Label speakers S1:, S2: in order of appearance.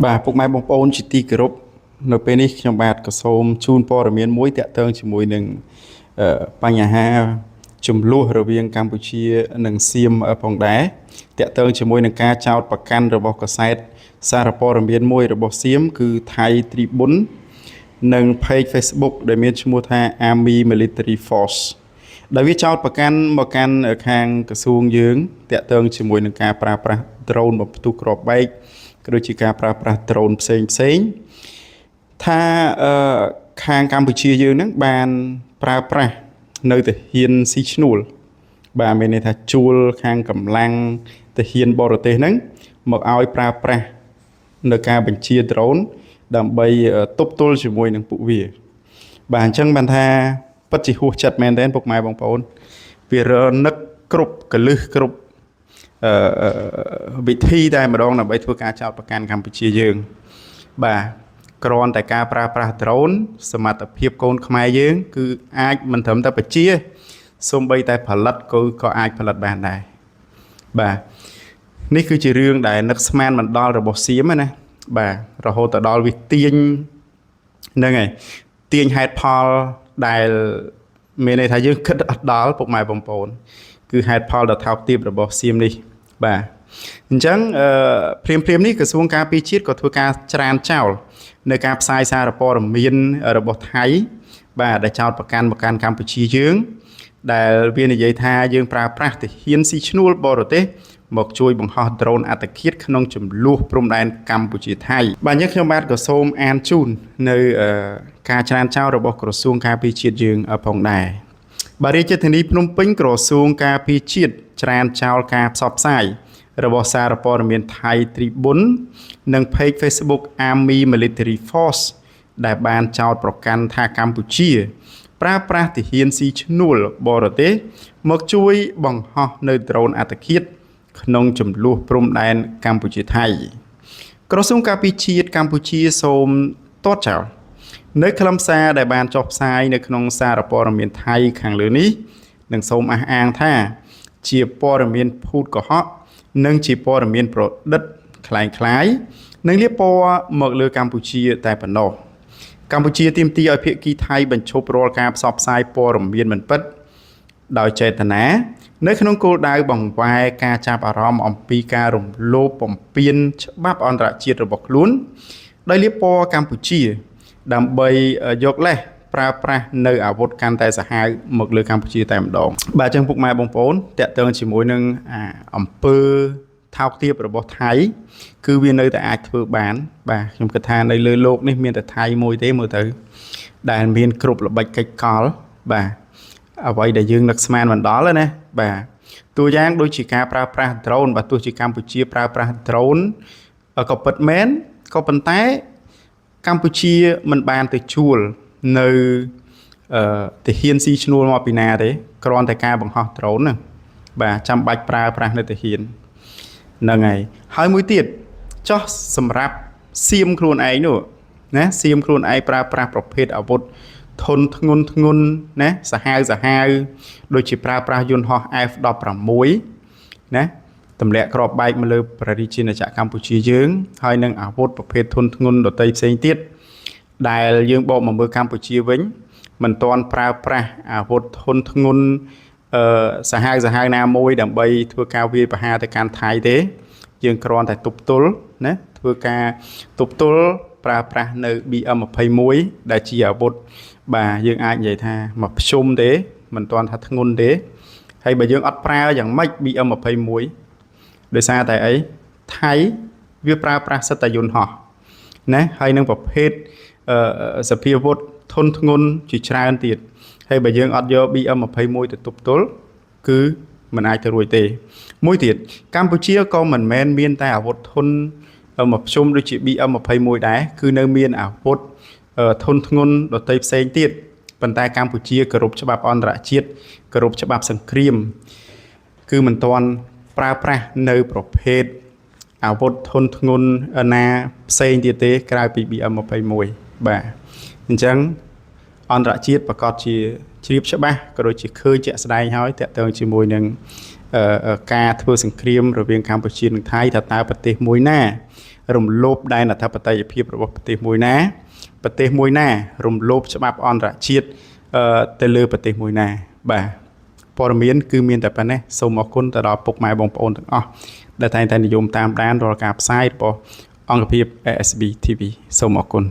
S1: បាទពុកម៉ែបងប្អូនជាទីគោរពនៅពេលនេះខ្ញុំបាទក៏សូមជូនព័ត៌មានមួយតាក់ទងជាមួយនឹងបញ្ហាចំនួនរវាងកម្ពុជានិងសៀមផងដែរតាក់ទងជាមួយនឹងការចោទប្រកាន់របស់កាសែតសារព័ត៌មានមួយរបស់សៀមគឺ Thai Tribune និង page Facebook ដែលមានឈ្មោះថា Army Military Force ដែលវាចោទប្រកាន់មកកាន់ខាងក្រសួងយើងតាក់ទងជាមួយនឹងការប្រើប្រាស់ drone បំផ្ទុះគ្រាប់បែកក៏ដូចជាការប្រើប្រាស់ drone ផ្សេងថាខាងកម្ពុជាយើងហ្នឹងបានប្រើប្រាស់នៅទាហានស៊ីឈ្នួលបាទមានន័យថាជួលខាងកម្លាំងទាហានបរទេសហ្នឹងមកឲ្យប្រើប្រាស់នៅការបញ្ជា drone ដើម្បីទប់ទល់ជាមួយនឹងពួកវាបាទអញ្ចឹងបានថាពិតជាហួសចិត្តមែនទែនពុកម៉ែបងប្អូនវារនឹកគ្រប់កលឹះគ្រប់វិធីតែម្ដងដើម្បីធ្វើការចោទប្រកាន់កម្ពុជាយើងបាទគ្រាន់តែការប្រើប្រាស់ drone សមត្ថភាពកូនខ្មែរយើងគឺអាចមិនត្រឹមតែបញ្ជាសូម្បីតែផលិតក៏អាចផលិតបានដែរបាទនេះគឺជារឿងដែលនឹកស្មានមិនដល់របស់សៀមណាបាទរហូតទៅដល់វាទាញហ្នឹងហើយទាញហេតុផលដែលមានន័យថាយើងគិតអត់ដល់ពុកម៉ែបងប្អូនគឺហេតុផលដ៏ថោកទាបរបស់សៀមនេះបាទអញ្ចឹងព្រាមនេះក្រសួងការពារជាតិក៏ធ្វើការច្រានចោលនៅការផ្សាយសារព័ត៌មានរបស់ថៃបាទដែលចោទប្រកាន់មកកាន់កម្ពុជាយើងដែលវានិយាយថាយើងប្រើប្រាស់ទាហានស៊ីឈ្នួលបរទេសមកជួយបង្ហោះ drone អត្តឃាតក្នុងចំនួនព្រំដែនកម្ពុជាថៃបាទអញ្ចឹងខ្ញុំបាទក៏សូមអានជូននៅការច្រានចោលរបស់ក្រសួងការពារជាតិយើងផងដែរបាទរាជធានីភ្នំពេញក្រសួងការពារជាតិច្រានចោលការផ្សព្វផ្សាយរបស់សារព័ត៌មាន Thai Tribune និង page Facebook Army Military Force ដែលបានចោទប្រកាន់ថាកម្ពុជាប្រើប្រាស់ទាហានស៊ីឈ្នួលបរទេសមកជួយបង្ហោះនៅ drone អត្តឃាតក្នុងចំនួនព្រំដែនកម្ពុជាថៃក្រសួងការពារជាតិកម្ពុជាសូមទាត់ចោលនៅខ្លឹមសារដែលបានចុះផ្សាយនៅក្នុងសារព័ត៌មានថៃខាងលើនេះនិងសូមអះអាងថាជាព័ត៌មានភូតកុហកនិងជាព័ត៌មានប្រឌិតคล้ายនិងលាបពណ៌មកលើកម្ពុជាតែប៉ុណ្ណោះកម្ពុជាទាមទារឲ្យភាគីថៃបញ្ឈប់រាល់ការផ្សព្វផ្សាយព័ត៌មានមិនពិតដោយចេតនានៅក្នុងគោលដៅបង្វែរការចាប់អារម្មណ៍អំពីការរំលោភបំពានច្បាប់អន្តរជាតិរបស់ខ្លួនដោយលាបពណ៌កម្ពុជាដើម្បីយកលេសប្រើប្រាស់នៅអាវុធកាន់តែសាហាវមកលើកម្ពុជាតែម្ដងបាទអញ្ចឹងពុកម៉ែបងប្អូនតាក់ទងជាមួយនឹងអំពើថោកទាបរបស់ថៃគឺវានៅតែអាចធ្វើបានបាទខ្ញុំគិតថានៅលើโลกនេះមានតែថៃមួយទេមើលទៅដែលមានគ្រប់ល្បិចកិច្ចកលបាទអ្វីដែលយើងនឹកស្មានមិនដល់ណាបាទតួយ៉ាងដូចជាការប្រើប្រាស់ drone បាទទោះជាកម្ពុជាប្រើប្រាស់ drone ក៏ពិតមែនក៏ប៉ុន្តែកម្ពុជាមិនបានទៅជួលនៅទាហានស៊ីឈ្នួលមកពីណាទេគ្រាន់តែការបង្ហោះ drone ហ្នឹងបាទចាំបាច់ប្រើប្រាស់នៅទាហានហ្នឹងហើយមួយទៀតចោះសម្រាប់សៀមខ្លួនឯងនោះណាសៀមខ្លួនឯងប្រើប្រាស់ប្រភេទអាវុធធនធ្ងន់ណាសាហាវដូចជាប្រើប្រាស់យន្តហោះ F16 ណាទម្លាក់គ្រាប់បែកមកលើព្រះរាជាណាចក្រកម្ពុជាយើងហើយនឹងអាវុធប្រភេទធនធ្ងន់ដទៃផ្សេងទៀតដែលយើងបកមកមើលកម្ពុជាវិញមិនទាន់ប្រើប្រាស់អាវុធធនធ្ងន់សាហាវណាមួយដើម្បីធ្វើការវាយប្រហារទៅកាន់ថៃទេយើងគ្រាន់តែទប់ទល់ណាធ្វើការទប់ទល់ប្រើប្រាស់នៅ BM21 ដែលជាអាវុធបាទយើងអាចនិយាយថាមកភ្ជុំទេមិនទាន់ថាធ្ងន់ទេហើយបើយើងអត់ប្រើយ៉ាងម៉េច BM21 ដោយសារតែអីថៃវាប្រើប្រាស់សិតតែយន្តហោះណាហើយនឹងប្រភេទសភាវុធធនធ្ងន់ជាច្រើនទៀតហើយបើយើងអត់យក BM21 ទៅទប់ទល់គឺមិនអាចទៅរួចទេមួយទៀតកម្ពុជាក៏មិនមែនមានតែអាវុធធនមកភ្ជុំដូចជា BM21 ដែរគឺនៅមានអាវុធធនធ្ងន់ដទៃផ្សេងទៀតប៉ុន្តែកម្ពុជាគោរពច្បាប់អន្តរជាតិគោរពច្បាប់សង្គ្រាមគឺមិនទាន់ប្រើប្រាស់នៅប្រភេទអាវុធធនធ្ងន់ណាផ្សេងទៀតទេក្រៅពី BM21 បាទអញ្ចឹងអន្តរជាតិប្រកាសជាជ្រាបច្បាស់ក៏ដូចជាឃើញជាក់ស្ដែងហើយតាក់ទងជាមួយនឹងការធ្វើសង្គ្រាមរវាងកម្ពុជានិងថៃថាតើប្រទេសមួយណា រំលោភដែនអធិបតេយ្យភាពរបស់ប្រទេសមួយណារំលោភច្បាប់អន្តរជាតិទៅលើប្រទេសមួយណាបាទព័ត៌មានគឺមានតែប៉ុណ្ណេះសូមអរគុណទៅដល់ពុកម៉ែបងប្អូនទាំងអស់ដែលតែងតែនិយមតាមដានរាល់ការផ្សាយរបស់អង្គភាព ASB TV សូមអរគុណ